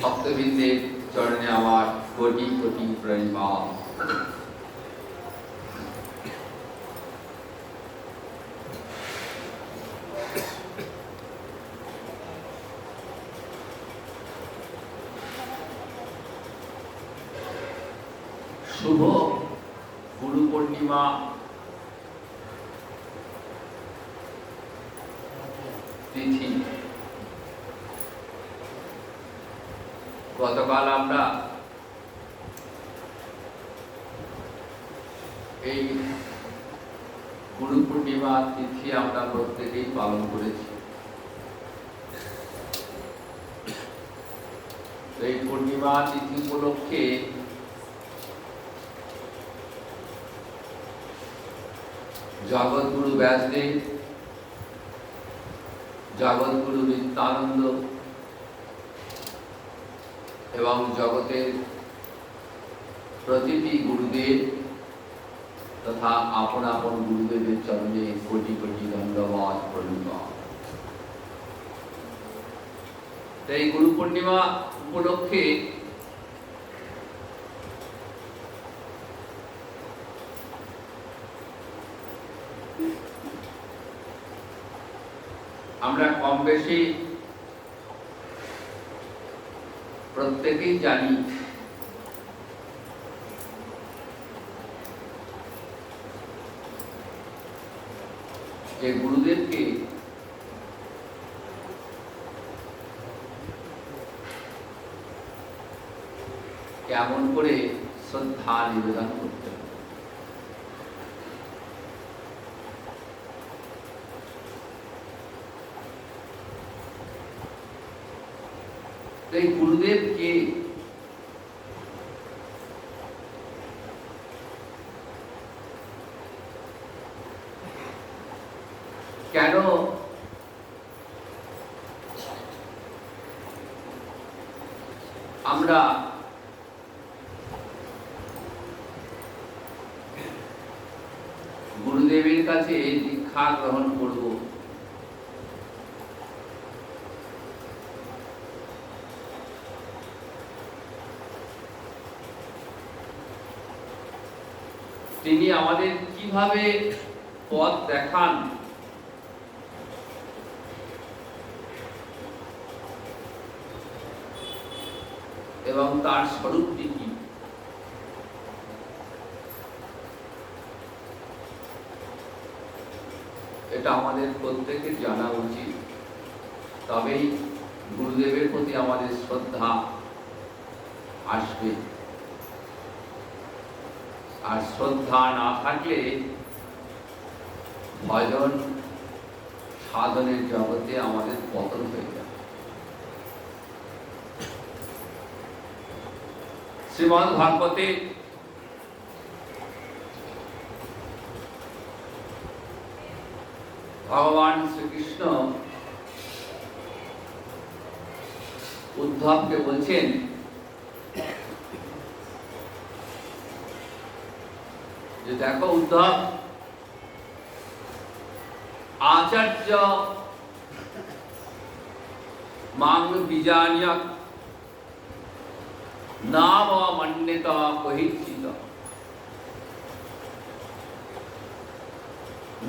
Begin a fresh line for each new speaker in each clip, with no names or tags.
ভক্তবৃন্দের চরণে আমার কোটি কোটি প্রণাম। শুভ গুরু পূর্ণিমা তিথি। গতকাল আমরা এই গুরু পূর্ণিমা তিথি আমরা প্রত্যেকেই পালন করেছি। এই পূর্ণিমা তিথি উপলক্ষে জগৎগুরু ব্যাসদেব, জগৎগুরু নিত্যানন্দ এবং জগতের প্রতিটি গুরুদেব তথা আপন আপন গুরুদেবের চরণে কোটি কোটি ধন্যবাদ প্রণাম। এই গুরু পূর্ণিমা উপলক্ষে আমরা কম বেশি প্রত্যেকেই জানি যে গুরুদেবকে কেমন করে শ্রদ্ধা নিবেদন করতে হবে। এই গুরুদেব কে? কেন আমরা গুরুদেবের কাছে দীক্ষা গ্রহণ করব? তিনি আমাদের কিভাবে পথ দেখান, এবং তার স্বরূপটি কি? এটা আমাদের প্রত্যেকের জানা উচিত। তবেই গুরুদেবের প্রতি আমাদের শ্রদ্ধা আসবে। আর শ্রদ্ধা না থাকলে ভজন সাধনের জগতে আমাদের পতন হয়ে যাবে। শ্রীমদ্ ভাগবতে ভগবান শ্রীকৃষ্ণ উদ্ধবকে বলছেন যে দেখো উদ্ধব, আচার্য মাং বিজানিয়াৎ নাম মন্যেত কহিচিত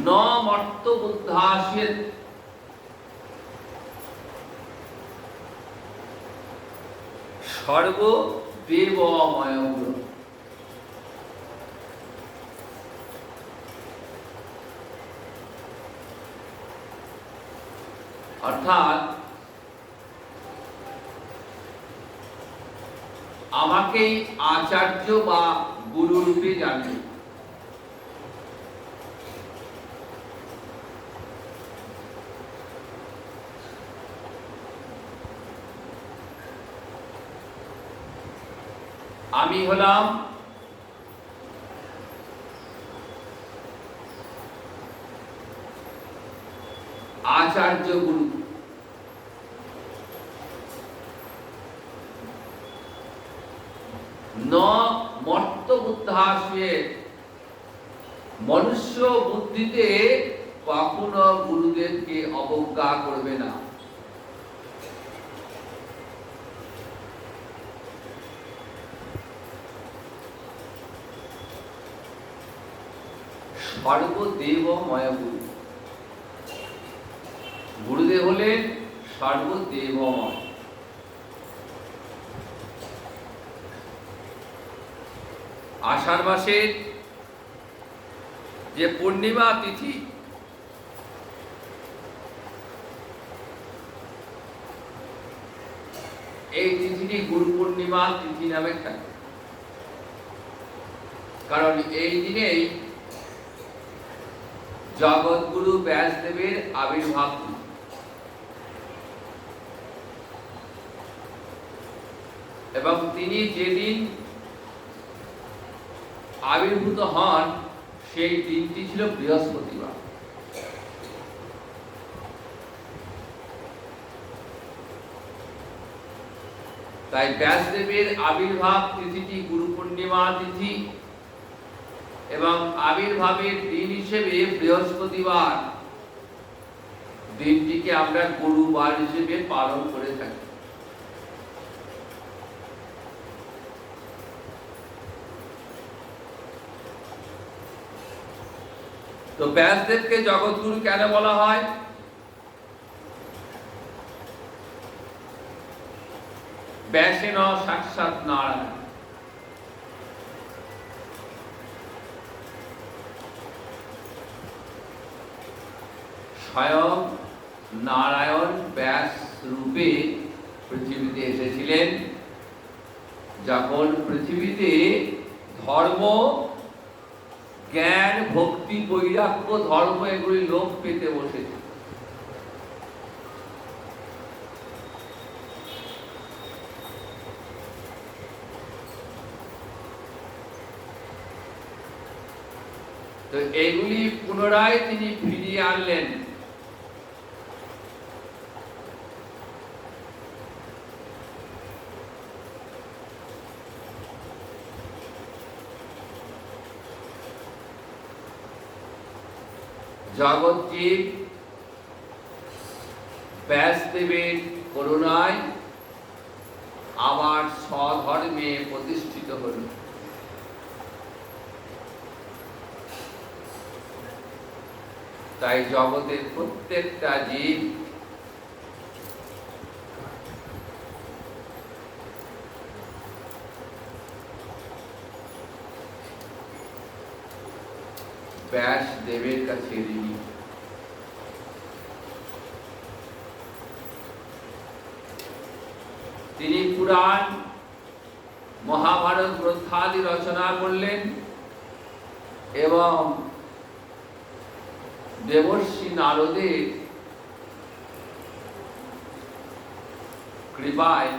ন মর্ত বুদ্ধাস্যেৎ সর্ব দেবময়ং। অর্থাৎ আমাকে আচার্য বা গুরু রূপে জানবে। আমি হলাম আচার্য গুরু। ন মর্ত বুদ্ধাস্যেৎ, মনুষ্য বুদ্ধিতে কখনো গুরুদেবকে অবজ্ঞা করবে না। সর্বদেবময় গুরু। গুরুদেব হলেন সর্বদেবময়। আষাঢ় মাসের যে পূর্ণিমা তিথি, এই তিথিটি গুরু পূর্ণিমা তিথি নামে খ্যাত। কারণ এই দিনেই জগৎগুরু ব্যাসদেবের আবির্ভাব। এবং তিনি যেদিন আবির্ভূত হন সেই দিনটি ছিল বৃহস্পতিবার। তাই ব্যাসদেবের আবির্ভাব তিথিটি গুরু পূর্ণিমা তিথি এবং আবির্ভাবের দিন হিসেবে বৃহস্পতিবার দিনটিকে আমরা গুরুবার হিসেবে পালন করে থাকি। তো ব্যাসদেবকে জগৎগুরু কেন বলা হয়? ব্যাসেন সাক্ষাৎ নারায়ণ। স্বয়ং নারায়ণ ব্যাস রূপে পৃথিবীতে এসেছিলেন যখন পৃথিবীতে ধর্ম, জ্ঞান, ভক্তি, বৈরাগ্য, ধর্ম এগুলি লোপ পেতে বসেছে। তো এগুলি পুনরায় তিনি ফিরিয়ে আনলেন। জগৎজীব ব্যাসদেবের করুণায় আবার স্বধর্মে প্রতিষ্ঠিত হল। তাই জগতের প্রত্যেকটা জীব ব্যাসদেবের কাছে ঋণী। তিনি পুরাণ, মহাভারত গ্রন্থাদি রচনা করলেন এবং দেবর্ষি নারদের কৃপায়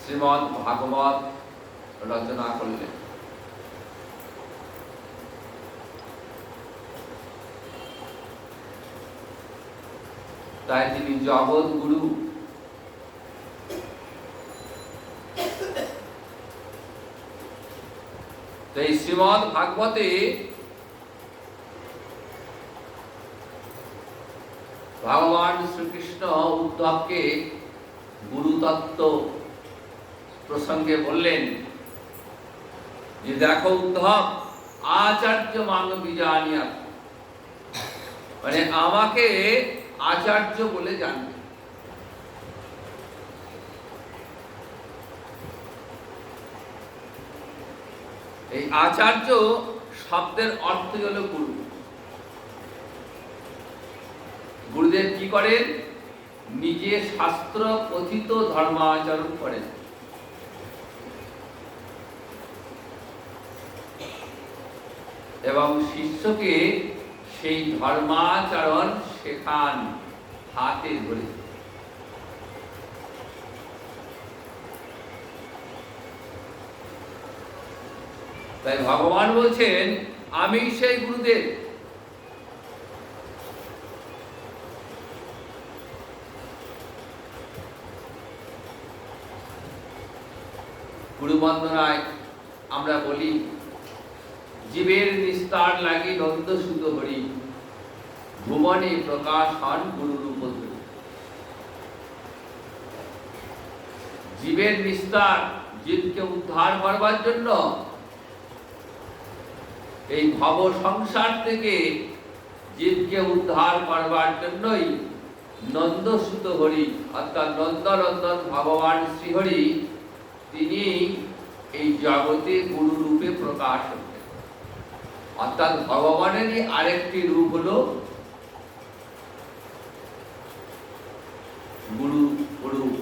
শ্রীমদ্ ভাগবত রচনা করলেন। তাই তিনি জগৎ গুরু। এই শ্রীমদ্ ভাগবতে ভগবান শ্রীকৃষ্ণ উদ্ধবকে গুরুতত্ত্ব প্রসঙ্গে বললেন যে দেখো উদ্ধব, আচার্য মানবী জানিয়া, মানে আমাকে আচার্য বলে জানবে। এই আচার্য শব্দের অর্থ হলো গুরু। গুরুদেব কি করেন? নিজে শাস্ত্র কথিত ধর্মাচরণ করেন। এবং শিষ্যকে সেই ধর্মাচরণ শেখান হাতে ধরে। তাই ভগবান বলছেন আমি সেই গুরুদেব। গুরু বন্দনায় আমরা বলি জীবের নিস্তার লাগি নন্দ সুত হরি, ভুবনে প্রকাশ হন গুরু রূপ ধরি। জীবের নিস্তার, জীবকে উদ্ধার করবার জন্য, এই ভব সংসার থেকে জীবকে উদ্ধার করবার জন্যই নন্দসুত হরি অর্থাৎ নন্দনন্দন ভগবান শ্রীহরি তিনি এই জগতে গুরু রূপে প্রকাশ হতেন। অর্থাৎ ভগবানেরই আরেকটি রূপ হলো গুরু রূপ।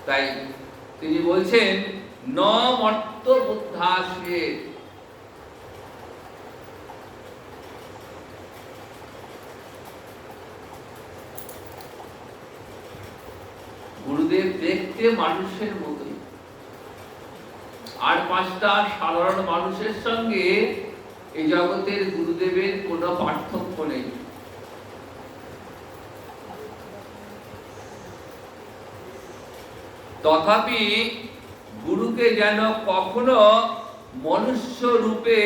তাই তিনি বলছেন ন মর্ত বুদ্ধাশ্রে, গুরুদেব দেখতে মানুষের মতোই, আর পাঁচটা সাধারণ মানুষের সঙ্গে এই জগতের গুরুদেবের কোনো পার্থক্য নেই। তথাপি গুরুকে যেন কখনো মনুষ্য রূপে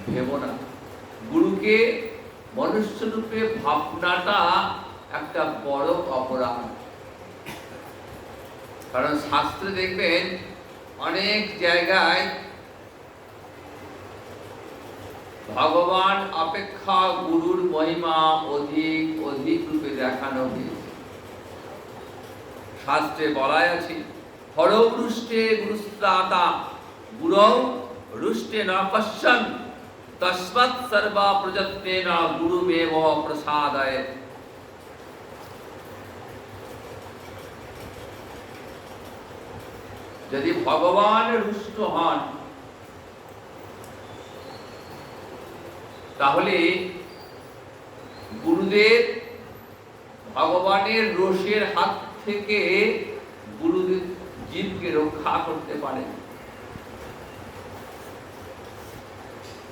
ভেব না। গুরুকে মনুষ্য রূপে ভাবনাটা একটা বড় অপরাধ। কারণ শাস্ত্রে দেখবেন অনেক জায়গায় ভগবান অপেক্ষা গুরুর মহিমা অধিক অধিক রূপে দেখানো হয়েছে। শাস্ত্রে বলাই আছে হরৌ রুষ্টে গুরুস্ত্রাতা গুরৌ রুষ্টে ন পশ্যন তস্মাৎ সর্বা প্রযত্নেন গুরুমেব প্রসাদয়ে। যদি ভগবান রুষ্ট হন তাহলে গুরুদেব ভগবানের রোষের হাত থেকে গুরুদেব জীবকে রক্ষা করতে পারেন।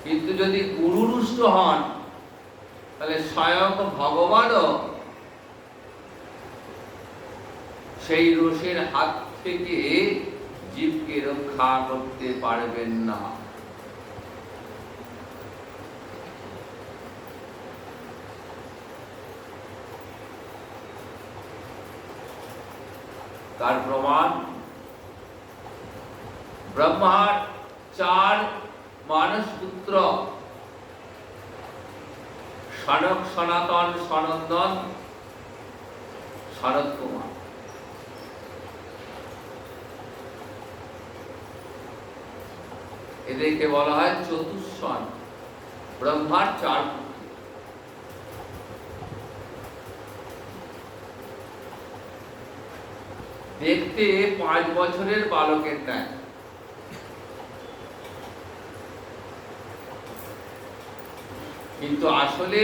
কিন্তু যদি গুরু রুষ্ট হন তাহলে স্বয়ং ভগবানও সেই রোষের হাত থেকে জীবকে রক্ষা করতে পারবেন না। তার প্রমাণ ব্রহ্মার 4 মানস পুত্র সনক, সনাতন, সনন্দন, শরৎ কুমার। এদেরকে বলা হয় চতুষ্ষণ। ব্রহ্মার 4 পুত্র। দেখতে 5 বছরের বালকের ন্যায়, কিন্তু আসলে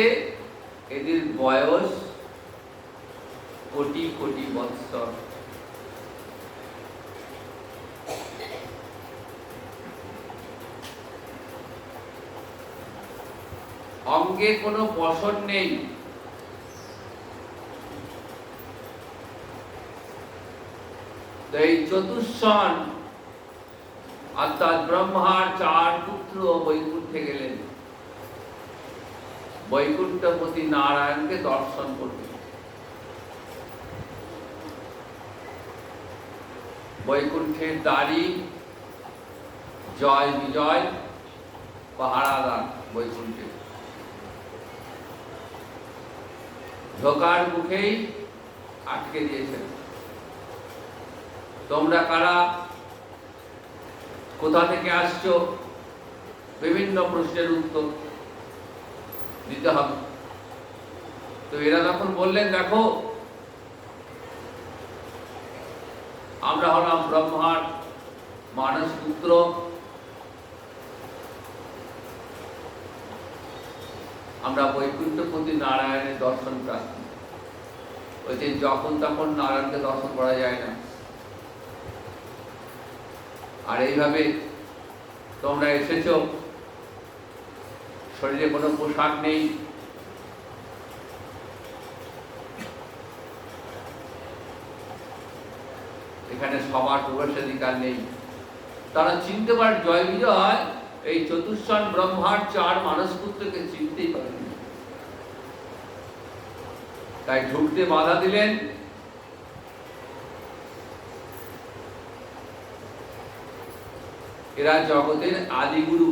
এদের বয়স কোটি কোটি বৎসর। অঙ্গে কোনো পশন নেই। এই চতুষ্ষণ অর্থাৎ ব্রহ্মার 4 পুত্র বৈকুণ্ঠে গেলেন বৈকুণ্ঠপতি নারায়ণকে দর্শন করতে। বৈকুণ্ঠের দ্বারী জয় বিজয় পাহারাদার বৈকুণ্ঠে, ঢোকার মুখেই আটকে দিয়েছেন। তোমরা কারা, কোথা থেকে আসছো, বিভিন্ন প্রশ্নের উত্তর দিতে হবে। তো এরা যখন বললেন দেখো আমরা হলাম ব্রহ্মার মানস পুত্র, আমরা বৈকুণ্ঠপতি নারায়ণের দর্শন প্রার্থী। বলছে যখন তখন নারায়ণকে দর্শন করা যায় না, আর এইভাবে তোমরা এসেছো, শরীরে কোনো পোশাক নেই, এখানে সবার প্রবেশাধিকার নেই। তারা চিনতে পারে জয় বিজয় এই চতুষ্ষণ ব্রহ্মার 4 মানস পুত্রকে চিনতেই পারেনি। তাই ঢুকতে বাধা দিলেন। এরা জগতের আদি গুরু,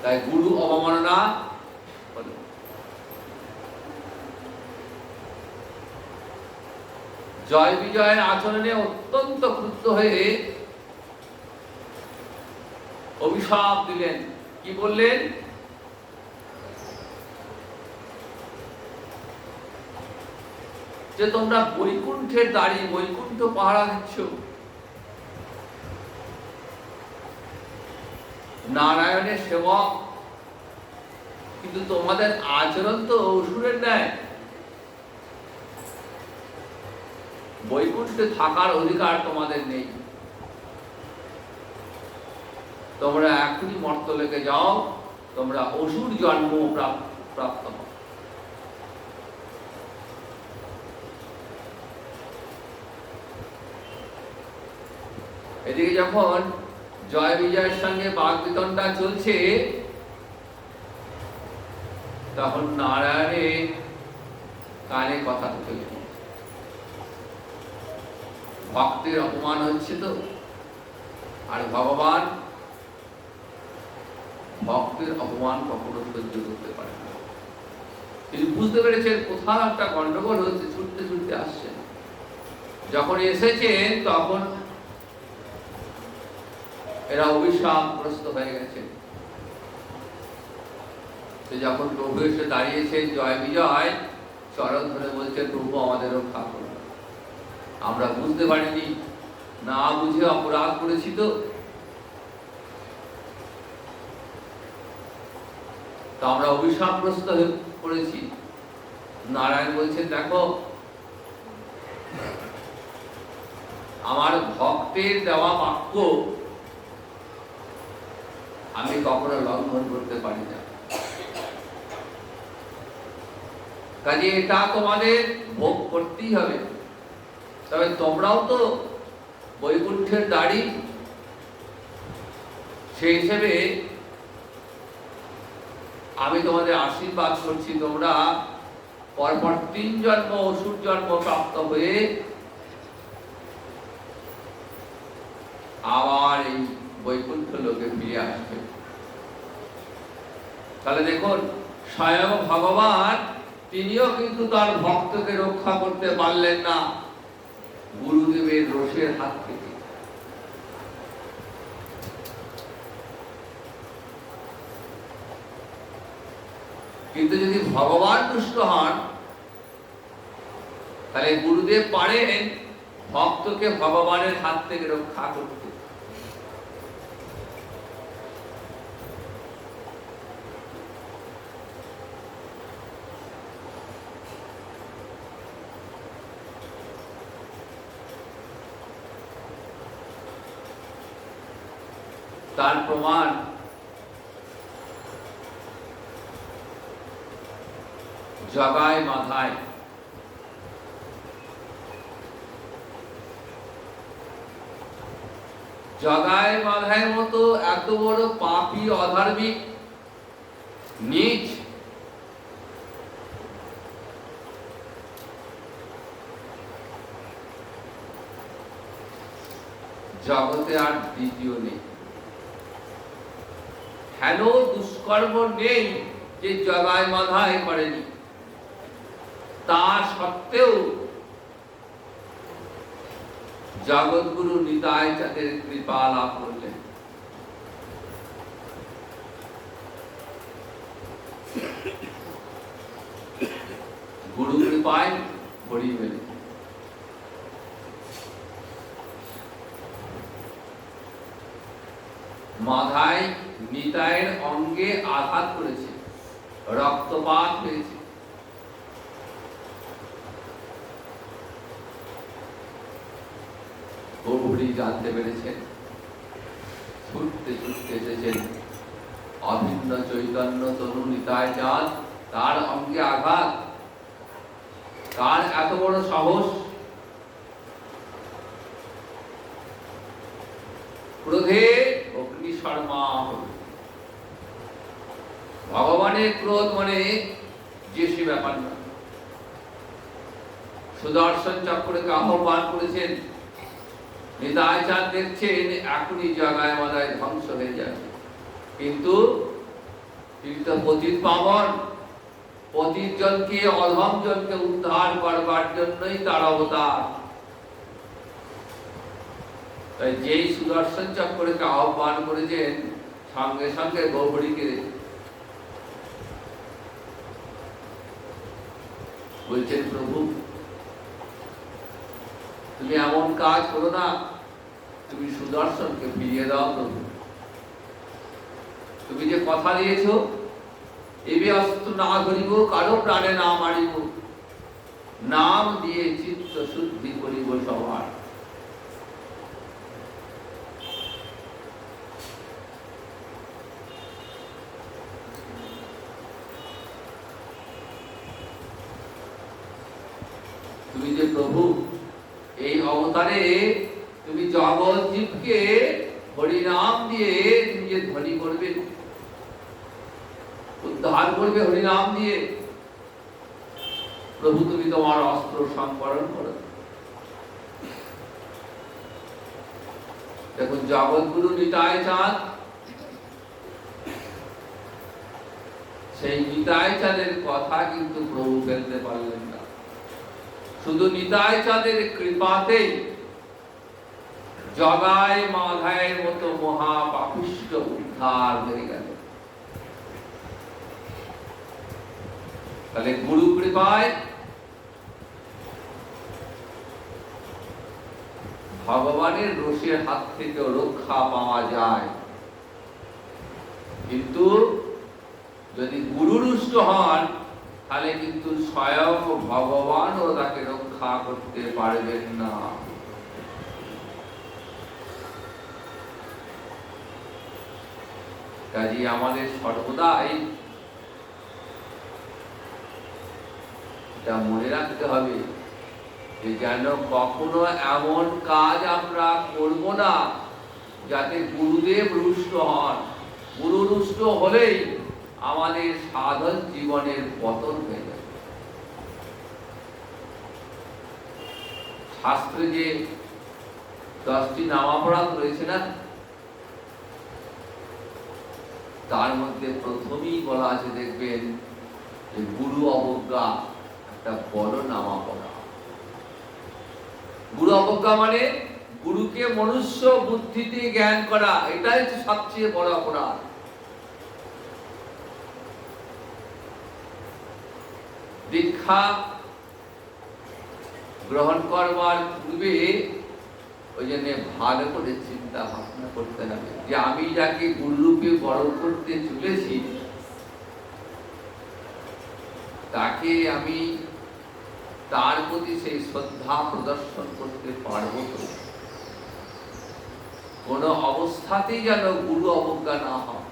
তাই গুরু অবমাননা হলো। জয় বিজয়ের আচরণে অত্যন্ত ক্রুদ্ধ হয়ে অভিশাপ দিলেন। কি বললেন? যে তোমরা বৈকুণ্ঠের দাঁড়ি, বৈকুণ্ঠ পাহারা দিচ্ছ, নারায়ণের সেবক, কিন্তু তোমাদের আচরণ তো অসুরের ন্যায়। বৈকুণ্ঠে থাকার অধিকার তোমাদের নেই। তোমরা এখনই মর্তলোকে যাও, তোমরা অসুর জন্ম প্রাপ্ত হও। এদিকে যখন জয় বিজয়ের সঙ্গে বাগবিতণ্ডা চলছে, তখন নারায়ণের কানে কথা ঢুকে গেল। ভক্তের অপমান হচ্ছে তো, আর ভগবান ভক্তের অপমান কখনো সহ্য করতে পারে না। তিনি বুঝতে পেরেছেন কোথাও একটা গন্ডগোল হচ্ছে, ছুটতে ছুটতে আসছেন। যখন এসেছেন তখন এরা অভিশাপগ্রস্ত হয়ে গেছে। যখন প্রভু এসে দাঁড়িয়েছেন, জয় বিজয় চরণ ধরে বলছে, প্রভু আমাদের রক্ষা করুন, আমরা বুঝতে পারিনি, না বুঝে অপরাধ করেছি তো আমরা অভিশাপগ্রস্ত হয়ে পড়েছি। নারায়ণ বলছেন, দেখো আমার ভক্তের দেওয়া বাক্য আমি কখনো লঙ্ঘন করতে পারি না, কাজে এটা তোমাদের ভোগ করতেই হবে। তবে তোমরাও তো বৈকুণ্ঠের দাঁড়ি, সেই হিসেবে আমি তোমাদের আশীর্বাদ করছি, তোমরা পরপর 3 জন্ম অসুর জন্ম প্রাপ্ত হয়ে আবার এই বৈকুণ্ঠ লোকে ফিরে আসবে। তাহলে দেখুন, স্বয়ং ভগবান তিনিও কিন্তু তার ভক্তকে রক্ষা করতে পারলেন না গুরুদেবের রোষের হাত থেকে। কিন্তু যদি ভগবান দুষ্ট হন, তাহলে গুরুদেব পারেন ভক্তকে ভগবানের হাত থেকে রক্ষা করতে। তার প্রমাণ জগায় মাথায়। জগায় মাথায় মতো এত বড় পাপী, অধার্মিক, নীচ জগতে আর দ্বিতীয় নেই। হেন দুষ্কর্ম নেই যে জগায় মাথায় করেনি। তা সত্ত্বেও জগৎগুরু নিতাই চাঁদের কৃপা লাভ করলেন। গুরু কৃপায় হরি মেলে। মাথায় নিতাইয়ের অঙ্গে আঘাত করেছে, রক্তপাত হয়েছে। গৌরী জানতে পেরেছেন, ছুটতে ছুটতে এসেছেন। অভিন্ন চৈতন্য তনু নিতাই চাঁদ, তার অঙ্গে আঘাত। তার এত বড় সাহস! ক্রোধে অগ্নি শর্মা হবে। ভগবানের ক্রোধ মানে যে সে ব্যাপার না। সুদর্শন চক্রকে আহ্বান করেছেন, নিতাই চাঁদ দেখছেন এখনই জগায় মাদায় ধ্বংস হয়ে যাবে, কিন্তু তিনি তো পতিত পাবন, পতিত জনকে অধম জনকে উদ্ধার করবার জন্যই তার অবতার। তাই যেই সুদর্শন চক্রকে আহ্বান করেছেন, সঙ্গে সঙ্গে গৌরীকে বলছেন, প্রভু তুমি এমন কাজ করো না, তুমি সুদর্শনকে ফিরিয়ে দাও প্রভু। তুমি যে কথা দিয়েছো, এবে অস্ত্র না ধরিব, কারো প্রাণে না মারিব, নাম দিয়ে চিত্ত শুদ্ধি করিব সবার। তুমি যে প্রভু, এই অবতারে তুমি জগৎ জীবকে হরিনাম দিয়ে তুমি যে ধনী করবে, উদ্ধার করবে হরিনাম দিয়ে, প্রভু তুমি তোমার অস্ত্র সম্বরণ করো। দেখুন জগৎগুরু নিতাই চাঁদ, সেই নিতাই চাঁদের কথা কিন্তু প্রভু ফেলতে পারলেন না। শুধু নিতাই চাঁদের কৃপাতেই জগায় মাধায়ের মতো মহাপাপিষ্ট উদ্ধার হয়ে গেল। তাহলে গুরু কৃপায় ভগবানের রোষের হাত থেকে রক্ষা পাওয়া যায়, কিন্তু যদি গুরু রুষ্ট হন তাহলে কিন্তু স্বয়ং ভগবানও তাকে রক্ষা করতে পারবেন না। কাজে আমাদের সর্বদাই এটা মনে রাখতে হবে যে যেন কখনো এমন কাজ আমরা করব না যাতে গুরুদেব রুষ্ট হন। গুরু রুষ্ট হলেই আমাদের সাধন জীবনের পতন হয়ে যাবে। শাস্ত্রে যে 10টি নামাপরাধ রয়েছে না, তার মধ্যে প্রথমেই বলা আছে, দেখবেন যে গুরু অবজ্ঞা একটা বড় নামাপরাধ। গুরু অবজ্ঞা মানে গুরুকে মনুষ্য বুদ্ধিতে জ্ঞান করা, এটাই হচ্ছে সবচেয়ে বড় অপরাধ। দীক্ষা গ্রহণ করবার পূর্বে ওই জন্য ভালো করে চিন্তা ভাবনা করতে হবে যে আমি যাকে গুরুরূপে বরণ করতে চলেছি তাকে আমি তার প্রতি সেই শ্রদ্ধা প্রদর্শন করতে পারবো তো। কোন অবস্থাতেই যেন গুরু অবজ্ঞা না হয়।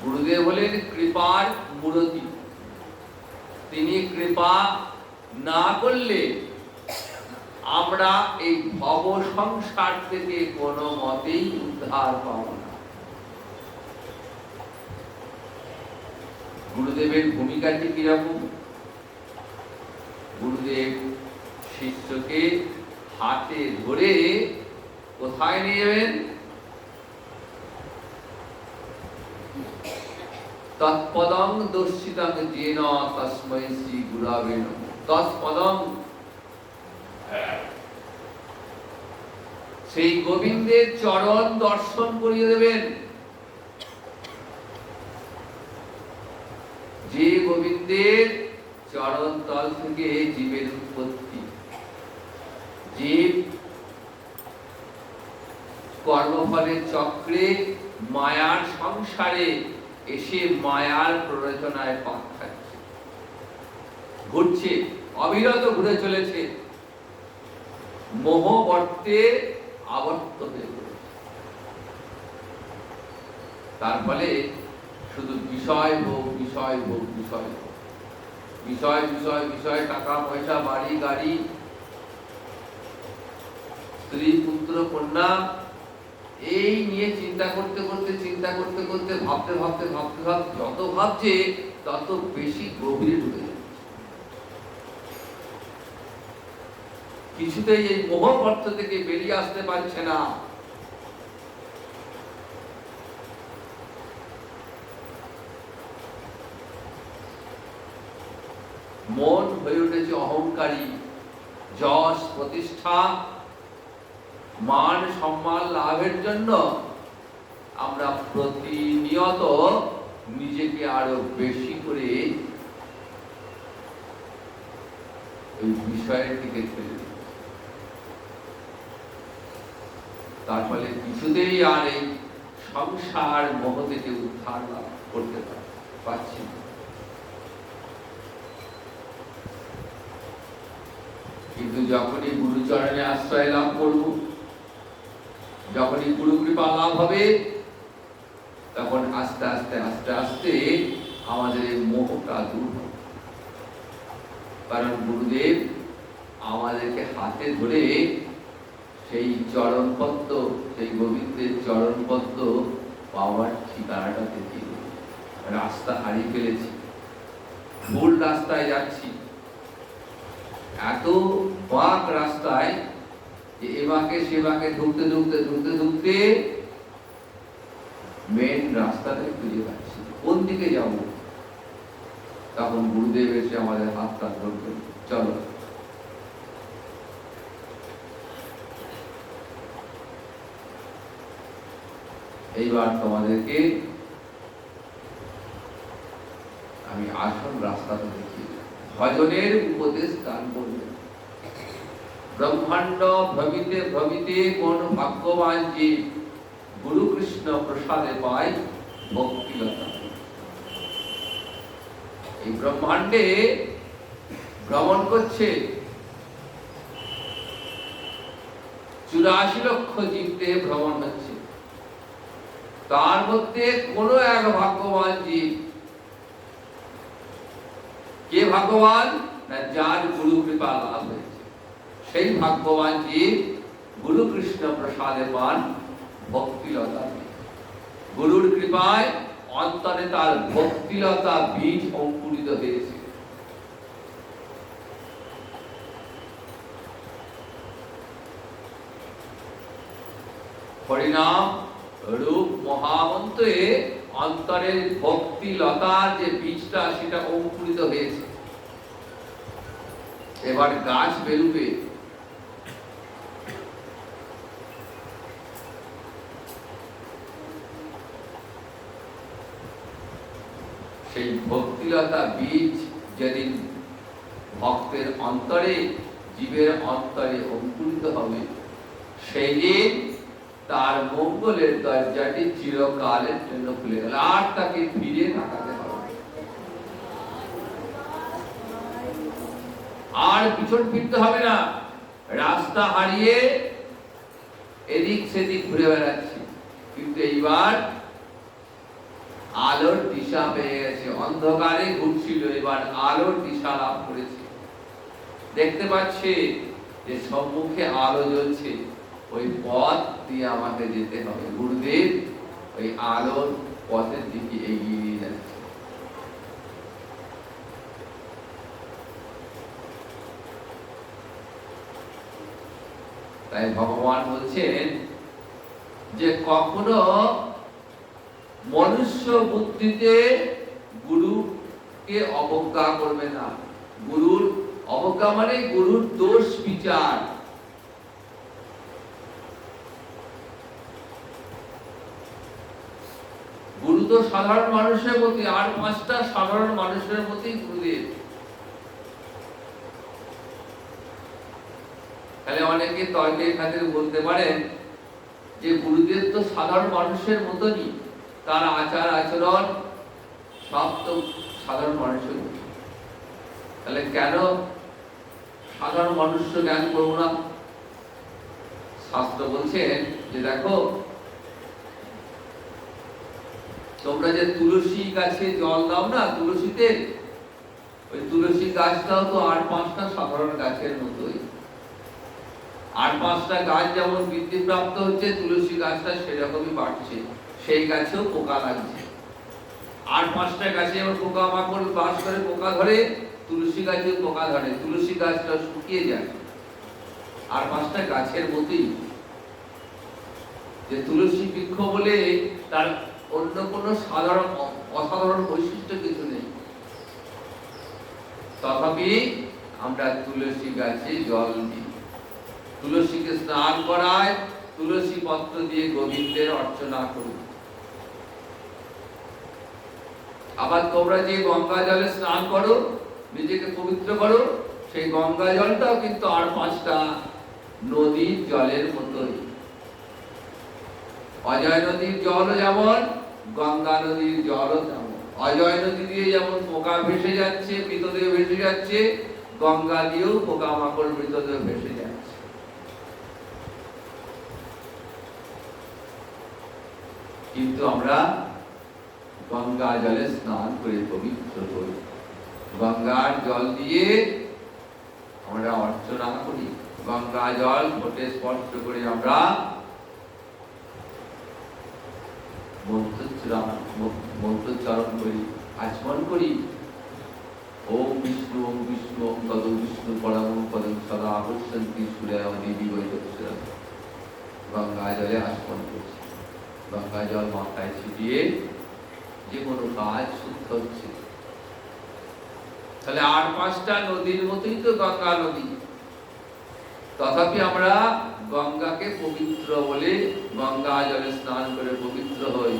গুরুদেব হলেন কৃপার মূরতি, তিনি কৃপা না করলে আমরা এই ভব সংসার থেকে কোনো মতেই উদ্ধার পাবো না। গুরুদেবের ভূমিকাটি কিরকম? গুরুদেব শিষ্যকে হাতে ধরে কোথায় নিয়ে যাবেন? তৎপদং দর্শিতং যেন তস্मै শ্রী গুরবে নমঃ। তৎপদং, সেই গোবিন্দের চরণ দর্শন করিয়ে দেবেন। যে গোবিন্দের চরণ তল থেকে জীবের উৎপত্তি, জীব কর্মফলের চক্রে মায়ার সংসারে এসে মায়ার প্ররোচনায় পা খাচ্ছে, ঘুরছে, অবিরত ঘুরে চলেছে, মোহ বর্তে আবর্ত হয়ে পড়েছে। তার ফলে শুধু বিষয় ভোগ, বিষয় ভোগ, বিষয় ভোগ, বিষয় বিষয় বিষয়, টাকা পয়সা, বাড়ি গাড়ি, স্ত্রী পুত্র কন্যা, এই নিয়ে চিন্তা করতে করতে ভাবতে ভাবতে যত ভাবছে তত বেশি গভীরে ঢুকে যাচ্ছে। কিছুতেই এই মোহগর্ত থেকে বেরিয়ে আসতে পারছে না। মন হয়ে উঠেছে অহংকারী, যশ প্রতিষ্ঠা মান সম্মান লাভের জন্য আমরা প্রতিনিয়ত নিজেকে আরো বেশি করে এই বিষয়ের দিকে ঠেলে দিই। তার ফলে কিছুতেই আর এই সংসার মোহ থেকে উদ্ধার লাভ করতে পারছি না। কিন্তু যখনই গুরুচরণে আশ্রয় লাভ করব, যখনই গুরু কৃপা লাভ হবে, তখন আস্তে আস্তে আস্তে আস্তে আমাদের এই মোহটা দূর হবে। কারণ গুরুদেব আমাদেরকে হাতে ধরে সেই চরণপদ্ম, সেই গোবিন্দের চরণপদ্ম পাওয়ার ঠিকানাটা দেখিয়ে দেবে। রাস্তা হারিয়ে ফেলেছি, ভুল রাস্তায় যাচ্ছি, এত বাঁক রাস্তায় যে এবাকে সেবাকে ঢুকতে ঢুকতে মেন রাস্তাটাই খুঁজে পাচ্ছি, কোন দিকে যাব। তখন গুরুদেব এসে আমাদের হাতটা ধরবেন, চলো এইবার তোমাদেরকে আমি আসল রাস্তাটা দেখিয়ে ভজনের উপদেশ দান করবেন। ব্রহ্মাণ্ড ভবিতে ভবিতে কোন ভাগ্যবান যে গুরু কৃষ্ণ প্রসাদে পায় ভক্তিলতা। এই ব্রহ্মাণ্ডে ভ্রমণ করছে 84 লক্ষ জীবদেহে ভ্রমণ হচ্ছে, তার মধ্যে কোন এক ভাগ্যবান জীব। কে ভাগ্যবান? না যার গুরু কৃপা লাভ হয়েছে, সেই ভাগ্যবান জীব গুরু কৃষ্ণ প্রসাদে পান ভক্তিলতা। গুরুর কৃপায় অন্তরে তার ভক্তিলতা বীজ অঙ্কুরিত হয়েছে। হরিনাম রূপ মহামন্ত্রে অন্তরের ভক্তিলতার যে বীজটা সেটা অঙ্কুরিত হয়েছে। এবার গাছ বেরুবে। সেই ভক্তিলতা বীজ যেদিন ভক্তের অন্তরে, জীবের অন্তরে অঙ্কুরিত হবে, সেই দিন তার মঙ্গলের দরজাটি চিরকালের জন্য খুলে গেল, আর তাকে ফিরে তাকাতে হবে, আর পিছন ফিরতে হবে না। রাস্তা হারিয়ে এদিক সেদিক ঘুরে বেড়াচ্ছি, কিন্তু এইবার আলোর দিশা পেয়ে গেছে। অন্ধকারে ঘুরছিল, এবার আলোর দিশা লাভ করেছে। দেখতে পাচ্ছে যে সম্মুখে আলো জ্বলছে, ওই পথ দিয়ে আমাকে যেতে হবে। গুরুদেব ওই আলোর পথের দিকে এগিয়ে নিয়ে যাচ্ছে। তাই ভগবান বলছেন যে কখনো মনুষ্য বুদ্ধিতে গুরুকে অবজ্ঞা করবে না। গুরুর অবজ্ঞা মানে গুরুর দোষ বিচার। গুরু তো সাধারণ মানুষের প্রতি, আর 5টা সাধারণ মানুষের প্রতি গুরুদেব। তাহলে অনেকে তর্কের খাতিরে বলতে পারেন যে গুরুদেব তো সাধারণ মানুষের মতনই, তার আচার আচরণ সব তো সাধারণ মানুষের মতো, তাহলে কেন সাধারণ মানুষ জ্ঞান করবো না? শাস্ত্র বলছেন যে দেখো, তোমরা যে তুলসী গাছে জল দাও না, তুলসীতে, ওই তুলসী গাছটাও তো আর 5টা সাধারণ গাছের মতোই। আর 5টা গাছ যেমন বৃদ্ধিপ্রাপ্ত হচ্ছে, তুলসী গাছটা সেরকমই বাড়ছে, সেই গাছেও পোকা লাগছে। আর 5টা গাছে যেমন পোকা মাকড় বাস করে, পোকা ধরে, তুলসী গাছেও পোকা ধরে, তুলসী গাছটা শুকিয়ে যায়। আর 5টা গাছের মতোই, যে তুলসী বৃক্ষ বলে তার অন্য কোনো অসাধারণ বৈশিষ্ট্য কিছু নেই, তথাপি আমরা তুলসী গাছে জল দিই, তুলসীকে স্নান করায়, তুলসী পত্র দিয়ে গোবিন্দের অর্চনা করি। আবার তোমরা যে গঙ্গা জলে স্নান করো, নিজেকে পবিত্র করো, সেই গঙ্গা জলটাও কিন্তু আর 5টা নদীর জলের মতোই। অজয় নদীর জল যেমন, গঙ্গা নদীর জলও তেমন। অজয় নদী দিয়ে যেমন পোকা ভেসে যাচ্ছে, মৃতদেহ ভেসে যাচ্ছে, গঙ্গা দিয়েও পোকা মাকড় মৃতদেহ ভেসে যাচ্ছে। কিন্তু আমরা গঙ্গা জলে স্নান করে পবিত্র করি, গঙ্গার জল দিয়ে আমরা অর্চনা করি, গঙ্গা জল ঠোঁটে স্পর্শ করে আমরা মন্ত্রোচ্চারণ করি, আচমন করি। ওম বিষ্ণু ওম বিষ্ণু ওম তদ বিষ্ণু পরম পদম সদা পশ্যন্তি সূর্যা দেবী বৈদস্যা। গঙ্গা জলে আচমন করছি, গঙ্গা জল মাথায় ছিটিয়ে যে কোনো কাজ শুদ্ধ হচ্ছে। তাহলে আর 5টা নদীর মতোই তো গঙ্গা নদী, তথাপি আমরা গঙ্গাকে পবিত্র বলে গঙ্গা জলে স্নান করে পবিত্র হই,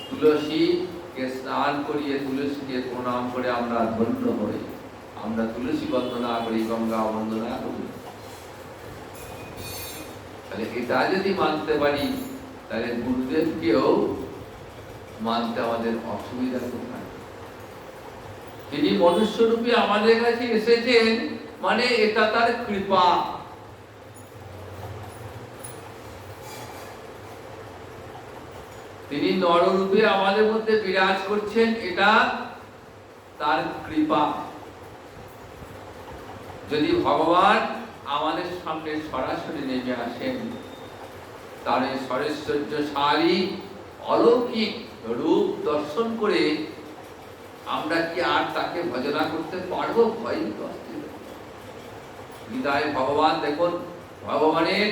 তুলসীকে স্নান করিয়ে তুলসীকে প্রণাম করে আমরা ধন্য হই, আমরা তুলসী বন্দনা করি, গঙ্গা বন্দনা করি। তাহলে এটা যদি মানতে পারি, তাহলে গুরুদেবকেও মানতে আমাদের অসুবিধা কোথায়? তিনি মনুষ্যরূপে আমাদের কাছে এসেছেন, মানে এটা তার কৃপা। তিনি নররূপে আমাদের মধ্যে বিরাজ করছেন, এটা তার কৃপা। যদি ভগবান আমাদের সামনে সরাসরি নেমে আসেন, তার এই সরৈশ্বর্যশালী অলৌকিক রূপ দর্শন করে আমরা কি আর তাকে ভজনা করতে পারবো? ভয় হৃদয়ে ভগবান, দেখুন ভগবানের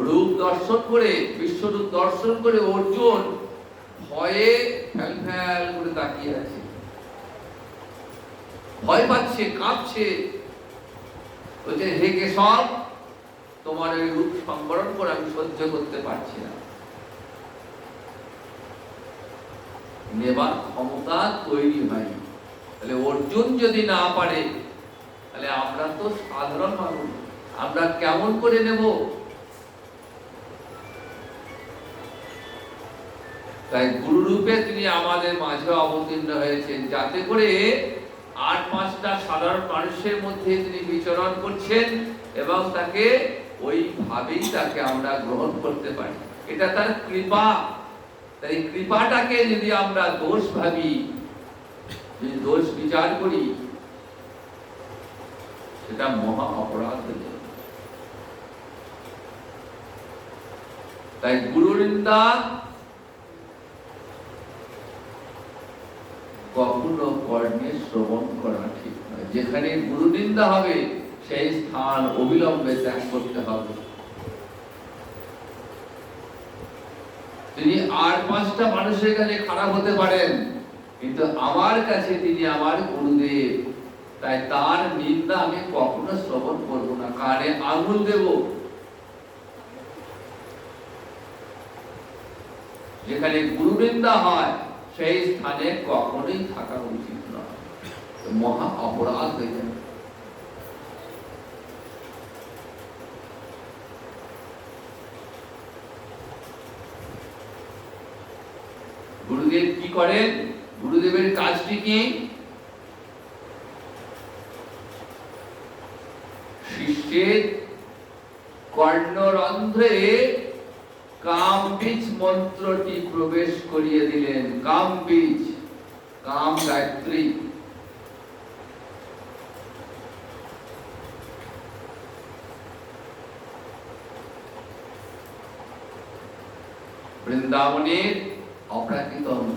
রূপ দর্শন করে, বিশ্বরূপ দর্শন করে অর্জুন ভয়ে ফ্যাল ফ্যাল করে তাকিয়ে আছে, ভয় পাচ্ছে, কাঁপছে, বলছে হে কেশব, তোমার এই রূপ সংবরণ করে আমি সহ্য করতে পারছি না। নেবার ক্ষমতা তৈরি হয়নি। তাহলে অর্জুন যদি না পারে, তাহলে আমরা তো সাধারণ মানুষ, আমরা কেমন করে নেব? তাই গুরু রূপে তিনি আমাদের মাঝে অবতীর্ণ হয়েছেন, যাতে করে আর 5টা সাধারণ মানুষের মধ্যে তিনি বিচরণ করছেন এবং তাকে ওইভাবেই তাকে আমরা গ্রহণ করতে পারি। এটা তার কৃপা। তাই কৃপাটাকে যদি আমরা দোষ ভাবি, যদি দোষ বিচার করি, সেটা মহা অপরাধ হয়ে যাবে। তাই গুরু নিন্দা কখনো কর্ণে শ্রবণ করা ঠিক নয়। যেখানে গুরু নিন্দা হবে, সেই স্থান অবিলম্বে ত্যাগ করতে হবে। তিনি আর 5টা মানুষের কাছে খারাপ হতে পারেন, কিন্তু আমার কাছে তিনি আমার গুরুদেব, তাই তার নিন্দা আমি কখনো শ্রবণ করবো না, কানে আঙুল দেব। যেখানে গুরু নিন্দা হয়, সেই স্থানে কখনোই থাকা উচিত নয়, মহা অপরাধ হয়ে যাবে। গুরুদেব কি করেন? গুরুদেবের কাজটি কি? শিষ্যের কর্ণরন্ধ্রে কাম বীজ মন্ত্রটি প্রবেশ করিয়ে দিলেন। কাম বীজ, কাম গায়ত্রী। বৃন্দাবনের অপ্রাকৃত অন্ন।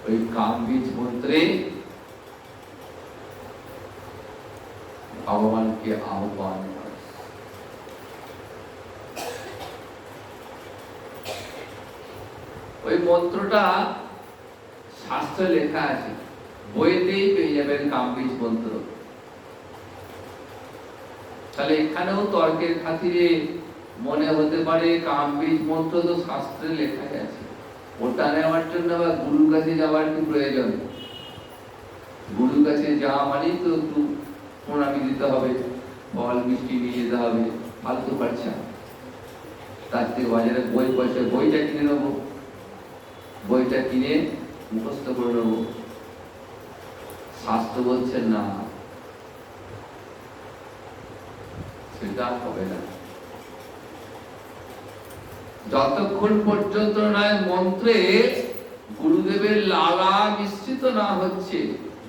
ওই কামবীজ মন্ত্রে ভগবানকে আহ্বান করে। ওই মন্ত্রটা শাস্ত্রে লেখা আছে, বইতেই পেয়ে যাবেন কামবীজ মন্ত্র। তাহলে এখানেও তর্কের খাতিরে মনে হতে পারে কামবীজ মন্ত্র তো শাস্ত্রে লেখা আছে, ওটা নেওয়ার জন্য আবার গুরুর কাছে যাওয়ার কি প্রয়োজন? গুরুর কাছে যাওয়া মানেই তো একটু প্রণামী দিতে হবে, ফল মিষ্টি নিয়ে যেতে হবে, ফালতু খরচা। তার থেকে বাজারে বই পয়সা, বইটা কিনে নেবো, বইটা কিনে মুখস্থ করে নেবো। শাস্ত্র বলছেন না, সেটা হবে না। যতক্ষণ পর্যন্ত নয় মন্ত্রে গুরুদেবের লালা মিশ্রিত না হচ্ছে,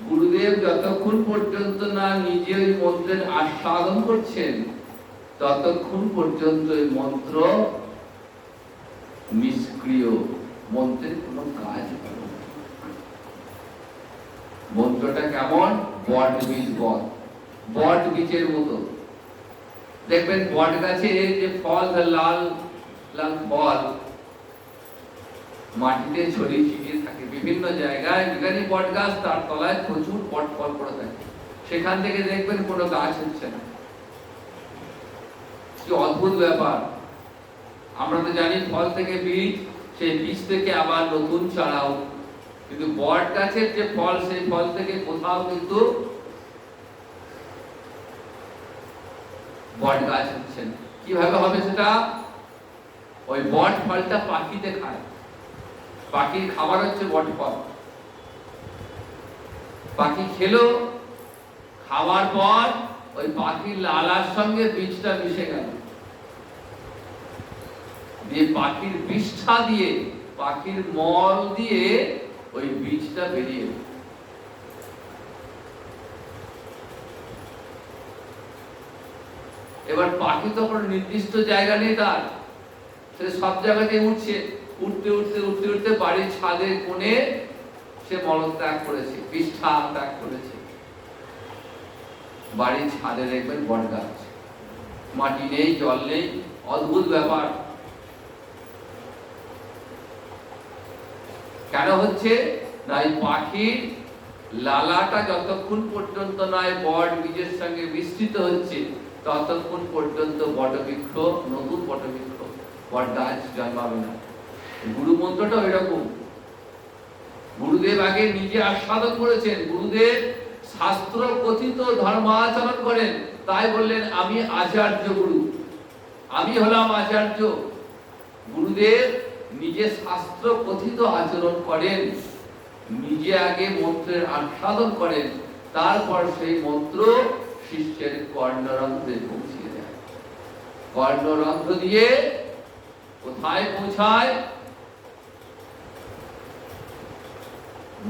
গুরুদেব যতক্ষণ পর্যন্ত না নিজে ওই মন্ত্রের আস্বাদন করছেন, ততক্ষণ পর্যন্ত এই মন্ত্র নিষ্ক্রিয়, মন্ত্রের কোনো কাজ হবে না। মন্ত্রটা কেমন? বট বীজ, বট বীজের মতো। দেখবেন বট গাছে যে ফল, লাল লাল ফল মাটিতে ছড়িয়ে ছিটিয়ে থাকে বিভিন্ন জায়গায়, যেখানে বট গাছ তার তলায় প্রচুর বট ফল পড়ে থাকে, সেখান থেকে দেখবেন কোনো গাছ হচ্ছে না। কি অদ্ভুত ব্যাপার! আমরা তো জানি ফল থেকে বীজ, সেই বীজ থেকে আবার নতুন চারাও, কিন্তু বট গাছের যে ফল, সেই ফল থেকে কোথাও কিন্তু বট গাছ হচ্ছে না। কিভাবে হবে সেটা? ওই বট ফলটা পাখিতে খায়, পাখির খাবার হচ্ছে বট ফল। পাখি খেলো, খাওয়ার পর ওই পাখির লালার সঙ্গে বীজটা মিশে গেল, দিয়ে পাখির বিষ্ঠা দিয়ে, পাখির মল দিয়ে ওই বীজটা বেরিয়ে গেল। এবার পাখি তো কোনো নির্দিষ্ট জায়গা নেই তার, সে সব জায়গাতে উঠছে, উঠতে উঠতে উঠতে উঠতে বাড়ির ছাদের কোণে সে মলত্যাগ করেছে, বিষ্ঠা ত্যাগ করেছে। বাড়ির ছাদে দেখবেন বট গাছ, মাটি নেই, জল নেই, অদ্ভুত ব্যাপার। কেন হচ্ছে না? এই পাখির লালাটা যতক্ষণ পর্যন্ত নয় বট বীজের সঙ্গে মিশ্রিত হচ্ছে, ততক্ষণ পর্যন্ত বটবৃক্ষ, নতুন বটবৃক্ষ, বট গাছ জন্মাবে না। গুরু মন্ত্রটা এরকম। গুরুদেব আগে নিজে আস্বাদন করেছেন, গুরুদেব শাস্ত্র কথিত ধর্মাচরণ করেন, তাই বললেন আমি আচার্য গুরু, আমি হলাম আচার্য। গুরুদেব নিজে শাস্ত্র কথিত আচরণ করেন, নিজে আগে মন্ত্রের আস্বাদন করেন, তারপর সেই মন্ত্র শিষ্যের কর্ণরন্ধ্রে পৌঁছিয়ে দেয়। কর্ণরন্ধ্র দিয়ে কোথায় পৌঁছায়?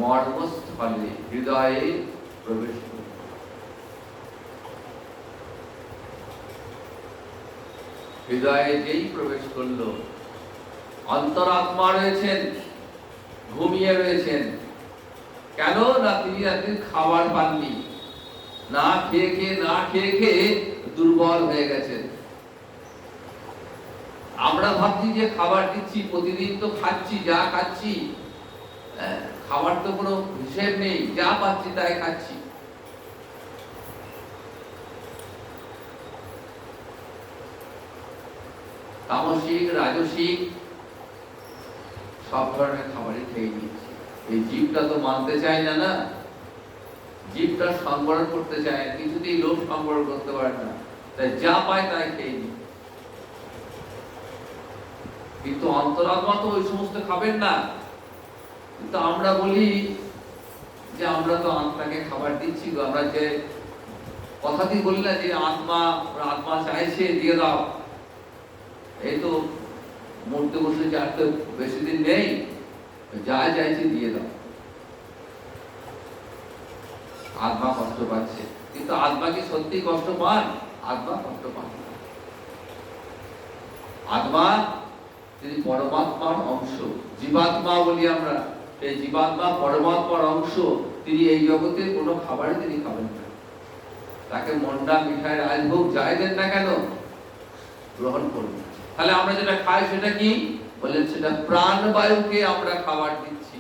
মর্মস্থলে, হৃদয়ে প্রবেশ করে। হৃদয়ে যেই প্রবেশ করলো, অন্তরাত্মা রয়েছেন, ঘুমিয়ে রয়েছেন। কেন না? তিনি রাত্রি খাবার পাননি, না খেয়ে খেয়ে দুর্বল হয়ে গেছেন। আমরা ভাবছি যে খাবার দিচ্ছি, প্রতিদিন তো খাচ্ছি, যা খাচ্ছি, খাবার তো কোনো হিসেব নেই, যা পাচ্ছি তাই খাচ্ছি। তামসিক, রাজসিক সব ধরনের খাবারই খেয়ে নিচ্ছি। এই জীবটা তো মানতে চায় না, না জীবটা সংবরণ করতে চায়, কিছুতেই লোভ সংবরণ করতে পারে না, তাই যা পায় তাই খেয়ে নি। কিন্তু অন্তরাত্মা তো ওই সমস্ত খাবেন না। কিন্তু আমরা বলি যে আমরা তো আত্মাকে খাবার দিচ্ছি, আমরা যে কথাতেই বলি না যে আত্মা চাইছে দিয়ে দাও, এই তো মরতে বসেছে, আর তো বেশি দিন নেই, যা চাইছে দিয়ে দাও। আত্মা কষ্ট পাচ্ছে, কিন্তু আত্মা কি সত্যি কষ্ট পান? আত্মা কষ্ট পান না। আত্মা তিনি পরমাত্মার অংশ, জীবাত্মা বলি আমরা। এই জীবাত্মা পরমাত্মার অংশ। তিনি এই জগতে কোনো খাবারই তিনি খাবেন না। তাকে মন্ডা, মিঠাই, রাজভোগ যাই দেন না কেন, গ্রহণ করবেন। তাহলে আমরা যেটা খাই সেটা কি বলেন? সেটা প্রাণবায়ুকে আমরা খাবার দিচ্ছি।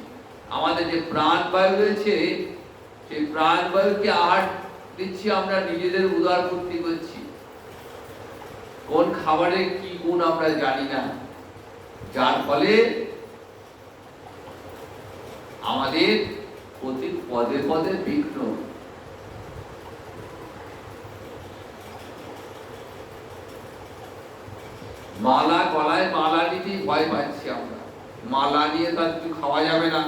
আমাদের যে প্রাণবায়ু রয়েছে, সেই প্রাণবায়ুকে আহার দিচ্ছি আমরা, নিজেদের উদার পূর্তি করছি। কোন খাবারের কি গুণ আমরা জানি না, যার ফলে আমাদের প্রতি পদে পদে বিঘ্ন। মালা গলায় মালা নিতেই ভয় পাচ্ছি আমরা। মালা নিয়ে তো কিছু খাওয়া যাবে না,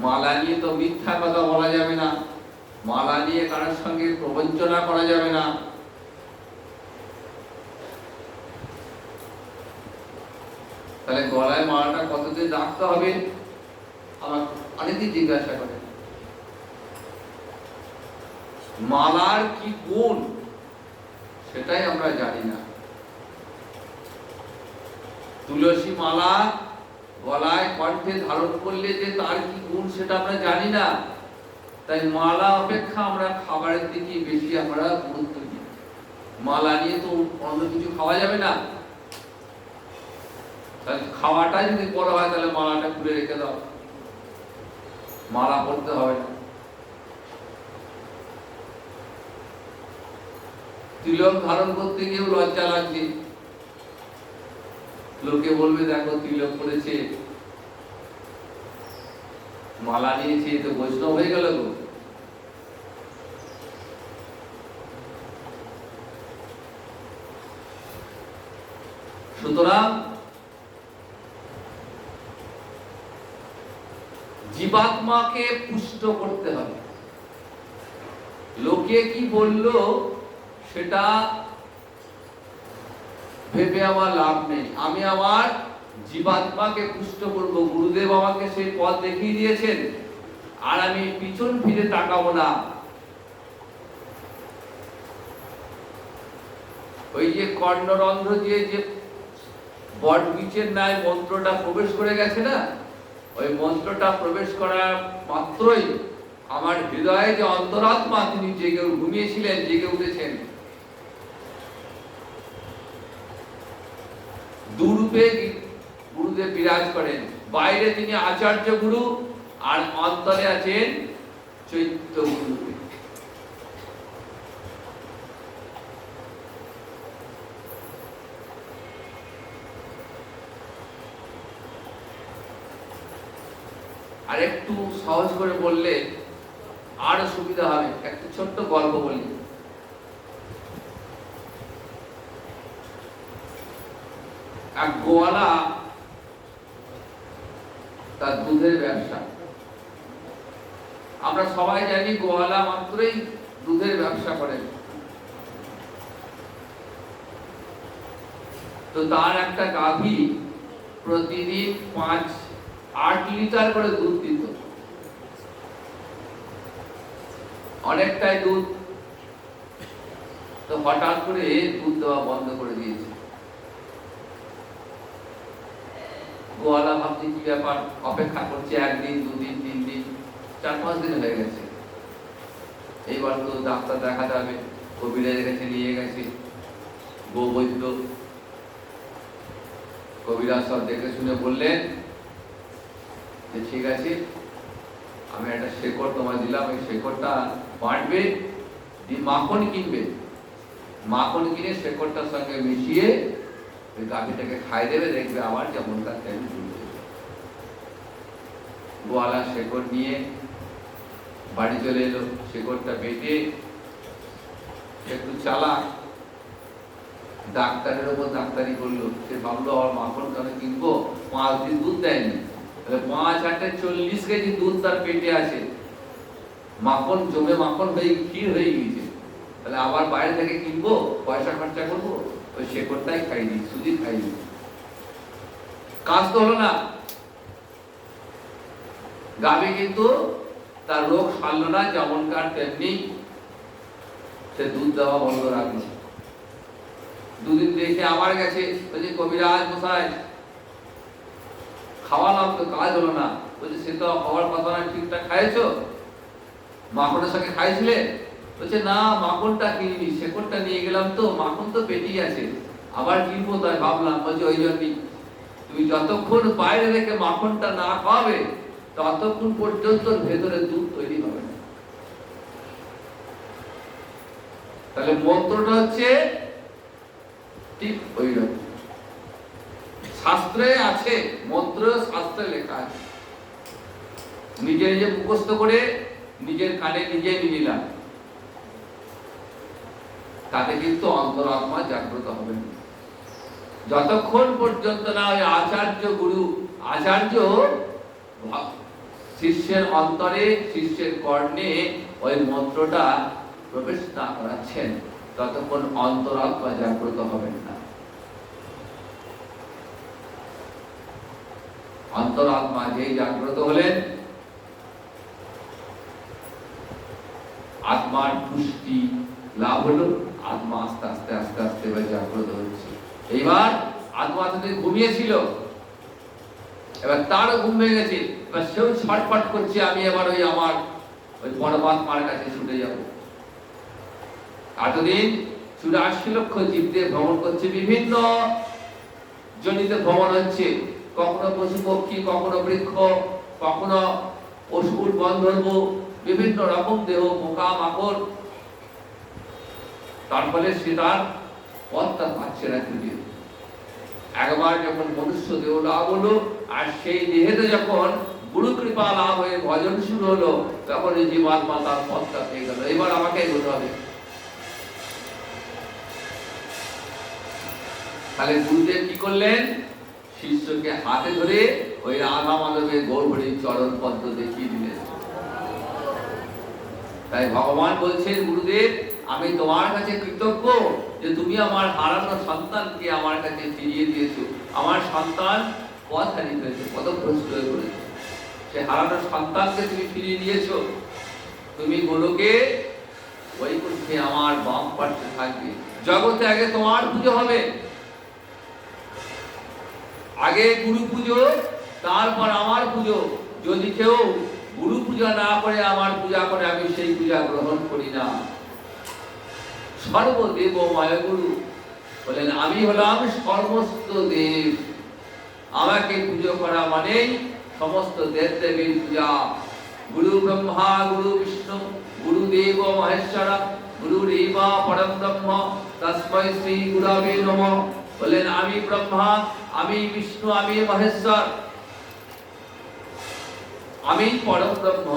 মালা নিয়ে তো মিথ্যা কথা বলা যাবে না, মালা নিয়ে কারোর সঙ্গে প্রবঞ্চনা করা যাবে না। তাহলে গলায় মালাটা কতদিন রাখতে হবে? আমার অনেকেই জিজ্ঞাসা করে। মালার কি গুণ সেটাই আমরা জানি না। তুলসী মালা গলায় কণ্ঠে ধারণ করলে যে তার কি গুণ সেটা আমরা জানি না। তাই মালা অপেক্ষা আমরা খাবারের দিকে বেশি আমরা গুরুত্ব দিই। মালা নিয়ে তো অন্য কিছু খাওয়া যাবে না, তাহলে খাওয়াটা যদি বড় হয় তাহলে মালাটা খুলে রেখে দাও, মালা পড়তে হবে না। তিলক ধারণ করতে গিয়েও লজ্জা লাগছে, লোকে বলবে দেখো তিলক করেছে, মালা নিয়েছে, তো বৈষ্ণব হয়ে গেল গো। সুতরাং জীবাত্মাকে পুষ্ট করতে হবে। লোকে কি বলল সেটা ভেবে আমার লাভ নেই। আমি আমার জীবাত্মাকে পুষ্ট করব। গুরুদেব আমাকে সেই পথ দেখিয়ে দিয়েছেন, আর আমি পিছন ফিরে তাকাবো না। ওই যে কর্ণরন্ধ্র দিয়ে যে বট বীচের ন্যায় মন্ত্রটা প্রবেশ করে গেছে না, ওই মন্ত্রটা প্রবেশ করার মাত্রই আমার হৃদয়ে যে অন্তরাত্মা তিনি জেগে ঘুমিয়েছিলেন, জেগে উঠেছেন। দুরূপে গুরুদেব বিরাজ করেন। বাইরে তিনি আচার্য গুরু, আর অন্তরে আছেন চৈত্য গুরু। আর একটু সহজ করে বললে আরো সুবিধা হবে। একটা ছোট্ট গল্প বলি। এক গোয়ালা, তার দুধের ব্যবসা। আমরা সবাই জানি গোয়ালা মাত্রই দুধের ব্যবসা করেন। তো তার একটা গাভী প্রতিদিন 5-8 লিটার করে দুধ দিত, অনেকটাই দুধ। তো হঠাৎ করে দুধ দেওয়া বন্ধ করে দিয়েছে। গোয়ালা ভাবছে কি ব্যাপার, অপেক্ষা করছে 1 দিন 2 দিন 3 দিন 4-5 দিন হয়ে গেছে। এইবার তো ডাক্তার দেখাতে হবে। কবিরাজের কাছে নিয়ে গেছে, গোবৈদ্য। কবিরাজ সব দেখে শুনে বললেন যে ঠিক আছে, আমি একটা শেকড় তোমায় দিলাম, এই শেকড়টা বাঁটবে, মাখন কিনবে, মাখন কিনে শেকড়টার সঙ্গে মিশিয়ে ওই গাভীটাকে খাই দেবে, দেখবে আবার যেমন তার তেমন দুধ দেবে। গোয়ালা শেকড় নিয়ে বাড়ি চলে এলো। শেকড়টা বেটে একটু চালাক, ডাক্তারের ওপর ডাক্তারি করলো। সে ভাবলো আমার মাখন কেন কিনবো, 5 দিন দুধ দেয়নি, তাহলে 5-8 40 কেজি দুধ তার পেটে আছে, মাখন জমে মাখন হয়ে ক্ষীর হয়ে গিয়েছে। তাহলে আবার বাইরে থেকে কিনবো, পয়সা খরচা করবো, ওই শেকড়টাই খাই দিই, সুজি খাই দিই। কাজ তো হলো না। গাভী কিন্তু তার রোগ সারল না, যেমনকার তেমনি সে দুধ দেওয়া বন্ধ রাখলো। দুদিন দেখে আবার গেছে, বলছে কবিরাজ মশাই খাওয়ালাম তো কাজ হলো না। বলছে সে তো হওয়ার কথা না, ঠিকঠাক খাইছো? মাখনের সঙ্গে খাইছিলে? বলছে না, মাখনটা কিনিনি, শেকড়টা নিয়ে গেলাম তো, মাখন তো পেটেই আছে, আবার কিনবো তাই ভাবলাম। বলছে ওই জন্যই তুমি যতক্ষণ বাইরে রেখে মাখনটা না খাওয়াবে ততক্ষণ পর্যন্ত ভেতরে দুধ তৈরি হবে না। তাহলে মন্ত্রটা হচ্ছে ঠিক ওই রকম। শাস্ত্রে আছে মন্ত্র, শাস্ত্রে লেখা আছে। নিজে নিজে মুখস্থ করে নিজের কানে নিজে নিলাম, তাতে কিন্তু অন্তরাত্মা জাগ্রত হবে না। যতক্ষণ পর্যন্ত না ওই আচার্য গুরু, আচার্য শিষ্যের অন্তরে, শিষ্যের কর্ণে ওই মন্ত্রটা প্রবেশ না করাচ্ছেন, ততক্ষণ অন্তরাত্মা জাগ্রত হবেন না। অন্তরাত্মা যেই জাগ্রত হলেন, আত্মার পুষ্টি লাভ হলো, আত্মা আস্তে আস্তে আস্তে আস্তে এবার জাগ্রত হচ্ছে। এইবার আত্মা থেকে ঘুমিয়েছিল, এবার তারও ঘুম ভেঙে গেছে, এবার সেও ছটফট করছে, আমি এবার ওই আমার ওই পরমাত্মার কাছে ছুটে যাব। এতদিন 84 লক্ষ জীবদের ভ্রমণ করছে, বিভিন্ন জনিতে ভ্রমণ হচ্ছে, কখনো পশু পক্ষী, কখনো বৃক্ষ, কখনো অসুর গন্ধর্ব, বিভিন্ন রকম দেহ, পোকা মাকড়। তার ফলে সে তার পথটা পাচ্ছে না খুঁজে। একবার যখন মনুষ্য দেহ লাভ হলো, আর সেই দেহেতে যখন গুরু কৃপা লাভ হয়ে ভজন শুরু হলো, তখন এই জীবাত্মা তার পথটা পেয়ে গেল, এবার আমাকে এগোতে হবে। তাহলে গুরুদেব কি করলেন? শিষ্যকে হাতে ধরে ওই রাধা মাধবের গৌরহরির চরণ পদ্ম দেখিয়ে দিলেন। তাই ভগবান বলছেন, গুরুদেব আমি তোমার কাছে কৃতজ্ঞ যে তুমি আমার হারানো সন্তানকে আমার কাছে ফিরিয়ে দিয়েছো। আমার সন্তান পথ হারিয়ে ফেলেছে, পথভ্রষ্ট হয়ে পড়েছে, সে হারানো সন্তানকে তুমি ফিরিয়ে দিয়েছো। তুমি গোলকে বৈকুণ্ঠে আমার বাম পাশে থাকবে। জগতে আগে তোমার পুজো হবে, আগে গুরু পুজো, তারপর আমার পুজো। যদি কেউ গুরু পূজা না করে আমার পূজা করে, আমি সেই পূজা গ্রহণ করি না। সর্বদেব ময় গুরু বলেন, আমি হলাম সমস্ত দেব। আমাকে পুজো করা মানেই সমস্ত দেব দেবীর পূজা। গুরু ব্রহ্মা গুরু বিষ্ণু গুরুদেব মহেশ্বর গুরুরেবা পরম ব্রহ্ম তস্मै শ্রী গুরবে নমঃ। বলেন আমি ব্রহ্মা, আমি বিষ্ণু, আমি মহেশ্বর, আমি পরম ব্রহ্ম।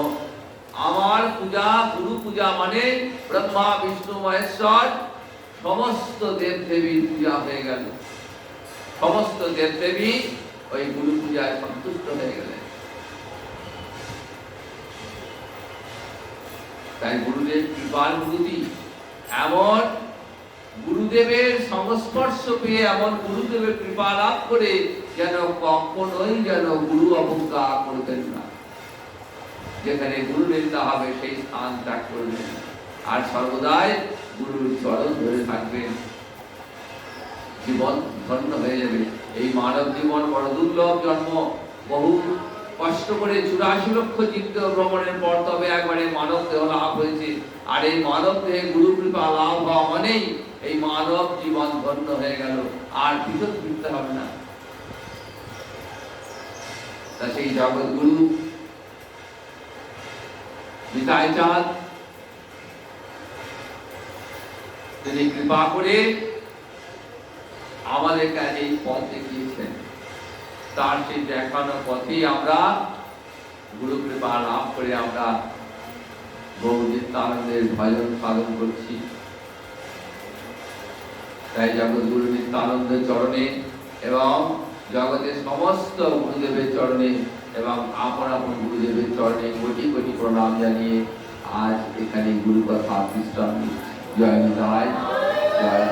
আমার পূজা, গুরু পূজা মানে ব্রহ্মা বিষ্ণু মহেশ্বর সমস্ত দেব দেবীর পূজা হয়ে গেল। সমস্ত দেব দেবী ওই গুরু পূজায় সন্তুষ্ট হয়ে গেলেন। তাই গুরুদেব কৃপার গুরুতি, এমন গুরুদেবের সংস্পর্শ পেয়ে, এমন গুরুদেবের কৃপা লাভ করে যেন কখনোই যেন গুরু অবজ্ঞা করবেন না। যেখানে গুরু নিন্দা হবে সেই স্থান ত্যাগ করবেন, আর সর্বদাই গুরুর চরণ ধরে থাকবেন। জীবন ধন্য হয়ে যাবে। এই মানব জীবন বড় দুর্লভ জন্ম, বহু কষ্ট করে 84 লক্ষ জীব ভ্রমণের পর তবে একবারে মানব দেহ লাভ হয়েছে। আর এই মানব দেহে গুরু কৃপা লাভ হওয়া মানেই এই মানব জীবন ধন্য হয়ে গেল, আর পিছন ফিরতে হবে না। তা সেই জগৎ গুরু নিতাই চাঁদ তিনি কৃপা করে আমাদের কাছে এই পথ দেখিয়েছেন। তার সেই দেখানো পথেই আমরা গুরু কৃপা লাভ করে আমরা বহু নিত্যানন্দের ভজন সাধন করছি। তাই জগৎ গুরু নিত্যানন্দের চরণে এবং জগতের সমস্ত গুরুদেবের চরণে এবং আপন আপন গুরুদেবের চরণে কোটি কোটি প্রণাম জানিয়ে আজ এখানে গুরু কথা বিশ্রাম নিচ্ছি। জয় নিতাই, জয়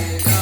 যায় না